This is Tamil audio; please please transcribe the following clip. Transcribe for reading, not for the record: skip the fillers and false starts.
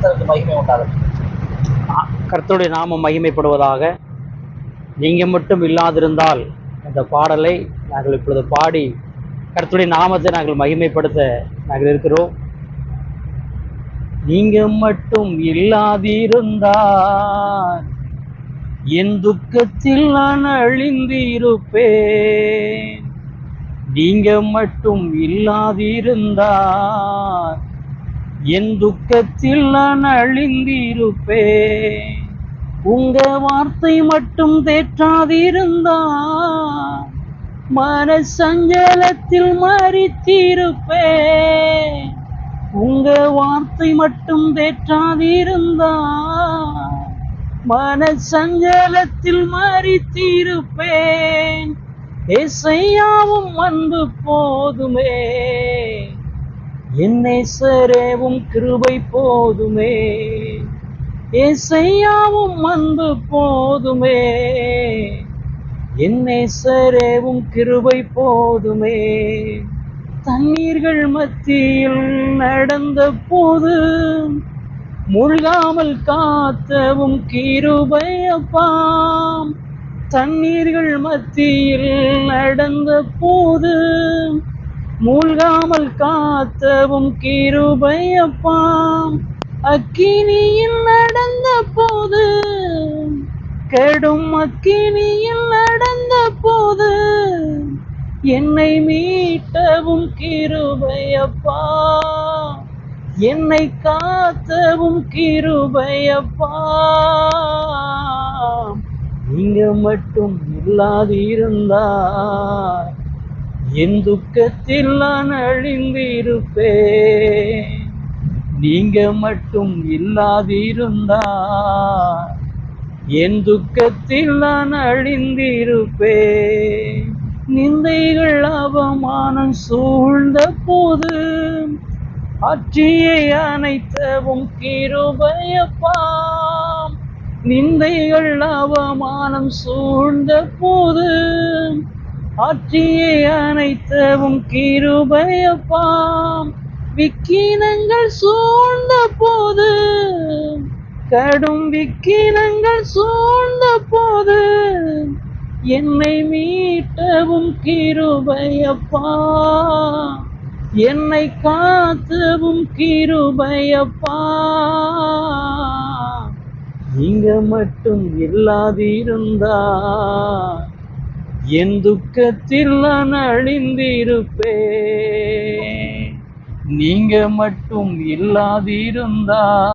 கர்த்தருக்கு மகிமை உண்டாகட்டும். கர்த்தருடைய நாமம் மகிமைப்படுவதாக. நீங்க மட்டும் இல்லாதிருந்தால் இந்த பாடலை நாங்கள் இப்பொழுது பாடி கர்த்தருடைய நாமத்தை நாங்கள் மகிமைப்படுத்த நாங்கள் இருக்கிறோம். நீங்க மட்டும் இல்லாதிருந்தால் என் துக்கத்தில் நான் அழிந்திருப்பேன். நீங்க மட்டும் இல்லாதிருந்தால் என் துக்கத்தில் நான் அழிந்திருப்பேன். உங்க வார்த்தை மட்டும் தேற்றாதிருந்தால் மன சஞ்சலத்தில் மரித்திருப்பேன். உங்க வார்த்தை மட்டும் தேற்றாதிருந்தால் மன சஞ்சலத்தில் மரித்திருப்பேன். ஏசையாவும் அன்பு போதுமே, என் நேசரேவும் கிருபை போதுமே. ஏசையாவும் அன்பு போதுமே, என் நேசரேவும் கிருபை போதுமே. தண்ணீர்கள் மத்தியில் நடந்த போது மூழ்காமல் காத்தவும் கிருபை அப்பா. தண்ணீர்கள் மத்தியில் நடந்த போது மூழ்காமல் காத்தவும் கிருபை அப்பா. அக்கினியில் நடந்த போது, கெடும் அக்கினியில் நடந்த போது என்னை மீட்டவும் கிருபை அப்பா. என்னை காத்தவும் கிருபை அப்பா. நீங்க மட்டும் இல்லாதிருந்தால் என் துக்கத்தில் நான் அழிந்திருப்பேன். நீங்க மட்டும் இல்லாதிருந்தால் என் துக்கத்தில் நான் அழிந்திருப்பேன். நிந்தைகள் அவமானம் சூழ்ந்த போது ஆற்றியை அனைத்தவும் கிருபை அப்பா. நிந்தைகள் அவமானம் சூழ்ந்த போது ஆற்றியை அனைத்தவும் கிருபை அப்பா. விக்கினங்கள் சூழ்ந்த போது, கடும் விக்கினங்கள் சூழ்ந்த போது என்னை மீட்டவும் கிருபை அப்பா. என்னை காத்தவும் கிருபை அப்பா. நீங்க மட்டும் இல்லாதிருந்தால் என் துக்கத்தில் நான் அழிந்திருப்பேன். நீங்க மட்டும் இல்லாதிருந்தால்